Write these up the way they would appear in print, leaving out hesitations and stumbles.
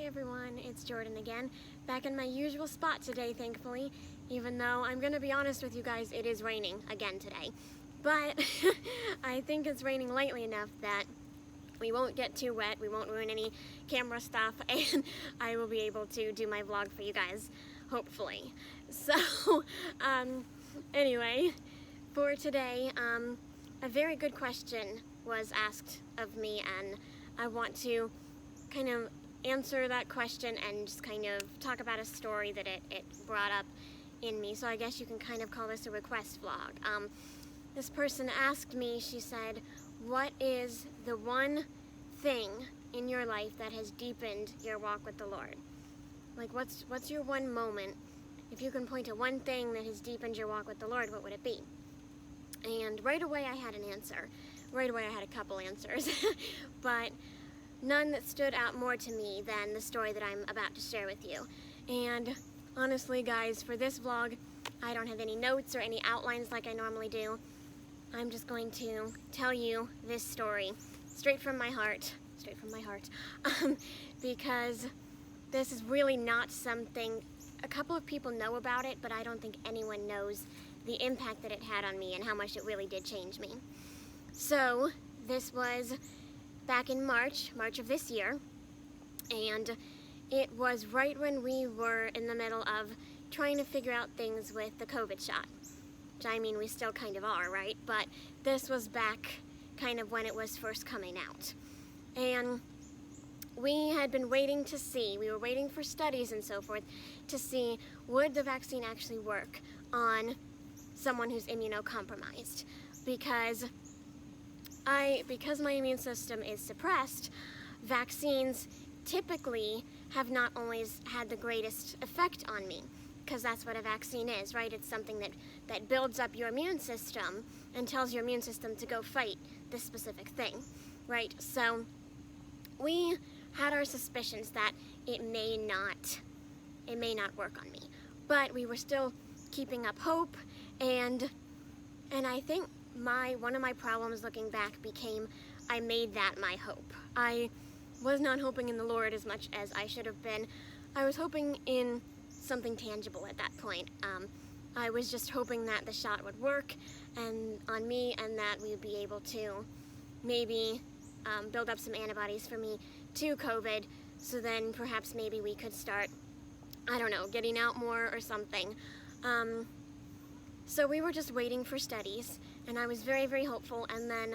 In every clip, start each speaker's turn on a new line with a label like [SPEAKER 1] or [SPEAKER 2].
[SPEAKER 1] everyone, it's Jordan again, back in my usual spot today, thankfully, even though I'm gonna be honest with you guys, it is raining again today. But I think it's raining lightly enough that we won't get too wet, we won't ruin any camera stuff, and I will be able to do my vlog for you guys, hopefully. So, anyway, for today, a very good question was asked of me, and I want to kind of answer that question and just kind of talk about a story that it brought up in me. So I guess you can kind of call this a request vlog. This person asked me, she said, what is the one thing in your life that has deepened your walk with the Lord? Like, what's your one moment? If you can point to one thing that has deepened your walk with the Lord, what would it be? And right away I had an answer. Right away I had a couple answers. But none that stood out more to me than the story that I'm about to share with you. And honestly, guys, for this vlog, I don't have any notes or any outlines like I normally do. I'm just going to tell you this story straight from my heart, because this is really not something, a couple of people know about it, but I don't think anyone knows the impact that it had on me and how much it really did change me. So this was back in March of this year, and it was right when we were in the middle of trying to figure out things with the COVID shot. Which, I mean, we still kind of are, right? But this was back kind of when it was first coming out. And we had been waiting to see, we were waiting for studies and so forth to see would the vaccine actually work on someone who's immunocompromised. Because my immune system is suppressed, vaccines typically have not always had the greatest effect on me, because that's what a vaccine is, right? It's something that builds up your immune system and tells your immune system to go fight this specific thing, right? So we had our suspicions that it may not work on me, but we were still keeping up hope, and I think one of my problems looking back became I made that my hope. I was not hoping in the Lord as much as I should have been. I was hoping in something tangible at that point. I was just hoping that the shot would work and on me, and that we would be able to maybe build up some antibodies for me to COVID, so then perhaps maybe we could start, I don't know, getting out more or something. So we were just waiting for studies, and I was very, very hopeful. And then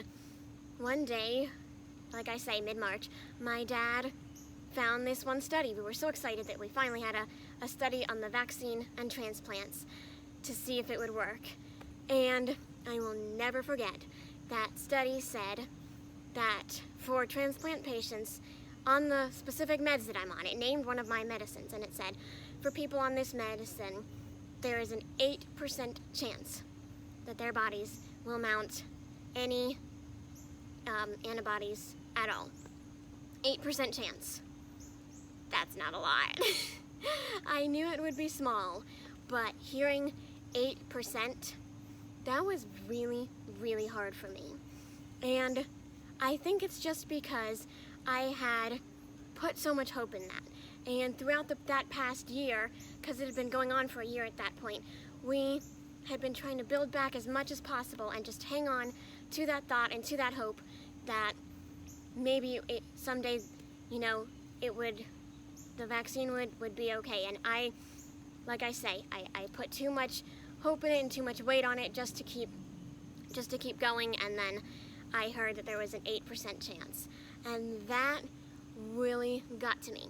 [SPEAKER 1] one day, like I say, mid-March, my dad found this one study. We were so excited that we finally had a study on the vaccine and transplants to see if it would work. And I will never forget, that study said that for transplant patients on the specific meds that I'm on, it named one of my medicines, and it said, for people on this medicine, there is an 8% chance that their bodies will mount any antibodies at all. 8% chance. That's not a lot. I knew it would be small, but hearing 8%, that was really, really hard for me. And I think it's just because I had put so much hope in that. And throughout that past year, because it had been going on for a year at that point, we had been trying to build back as much as possible and just hang on to that thought and to that hope that maybe someday, you know, the vaccine would be okay. And like I say, I put too much hope in it and too much weight on it just to keep going, and then I heard that there was an 8% chance. And that really got to me.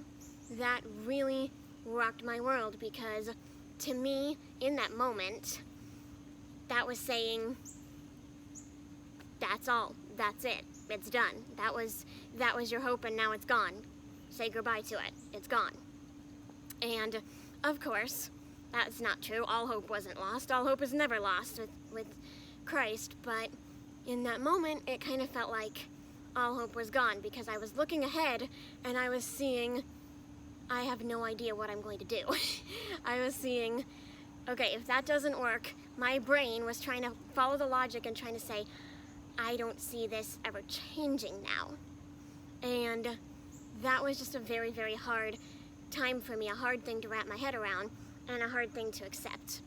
[SPEAKER 1] That really rocked my world, because to me, in that moment, that was saying, that's all, that's it, it's done. That was your hope, and now it's gone. Say goodbye to it, it's gone. And of course, that's not true. All hope wasn't lost. All hope is never lost with Christ, but in that moment, it kind of felt like all hope was gone, because I was looking ahead and I was seeing, I have no idea what I'm going to do. I was seeing, okay, if that doesn't work, my brain was trying to follow the logic and trying to say, I don't see this ever changing now. And that was just a very, very hard time for me, a hard thing to wrap my head around, and a hard thing to accept.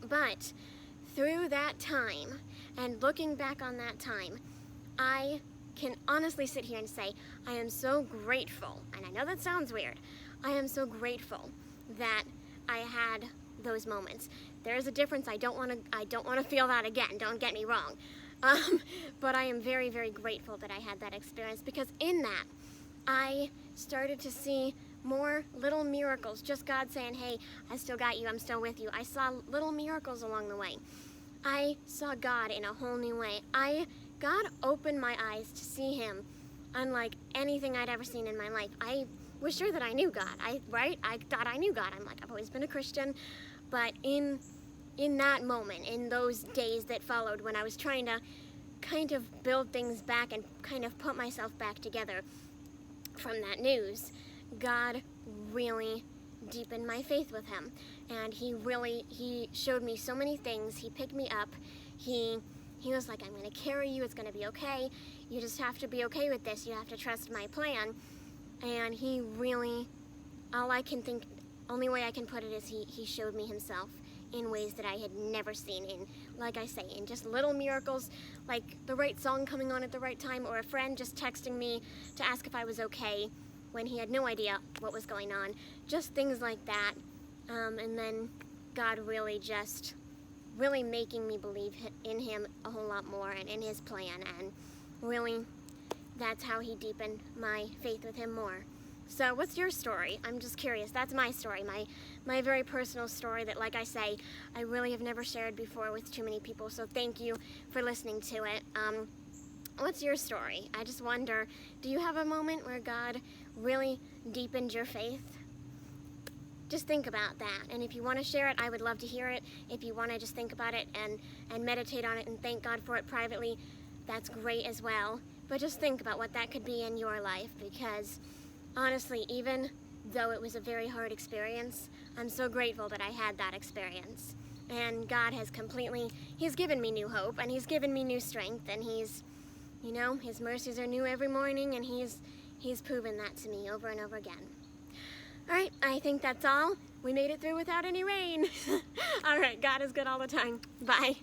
[SPEAKER 1] But through that time, and looking back on that time, I can honestly sit here and say, I am so grateful, and I know that sounds weird, I am so grateful that I had those moments. There is a difference. I don't want to feel that again, don't get me wrong. But I am very, very grateful that I had that experience, because in that, I started to see more little miracles, just God saying, hey, I still got you, I'm still with you. I saw little miracles along the way. I saw God in a whole new way. God opened my eyes to see him unlike anything I'd ever seen in my life. I was sure that I knew God, I thought I knew God. I'm like, I've always been a Christian, but in that moment, in those days that followed, when I was trying to kind of build things back and kind of put myself back together from that news, God really deepened my faith with him, and he showed me so many things. He picked me up. He was like, I'm going to carry you, it's going to be okay, you just have to be okay with this, you have to trust my plan. And he really, only way I can put it is he showed me himself in ways that I had never seen, in, like I say, in just little miracles, like the right song coming on at the right time, or a friend just texting me to ask if I was okay when he had no idea what was going on, just things like that. And then God really making me believe in him a whole lot more, and in his plan, and really that's how he deepened my faith with him more. So what's your story? I'm just curious. That's my story, my very personal story that, like I say, I really have never shared before with too many people, so thank you for listening to it. What's your story? I just wonder, do you have a moment where God really deepened your faith? Just think about that, and if you want to share it, I would love to hear it. If you want to just think about it and meditate on it and thank God for it privately, that's great as well. But just think about what that could be in your life, because honestly, even though it was a very hard experience, I'm so grateful that I had that experience. And God has he's given me new hope, and he's given me new strength, and his mercies are new every morning, and he's proven that to me over and over again. All right, I think that's all. We made it through without any rain. All right, God is good all the time. Bye.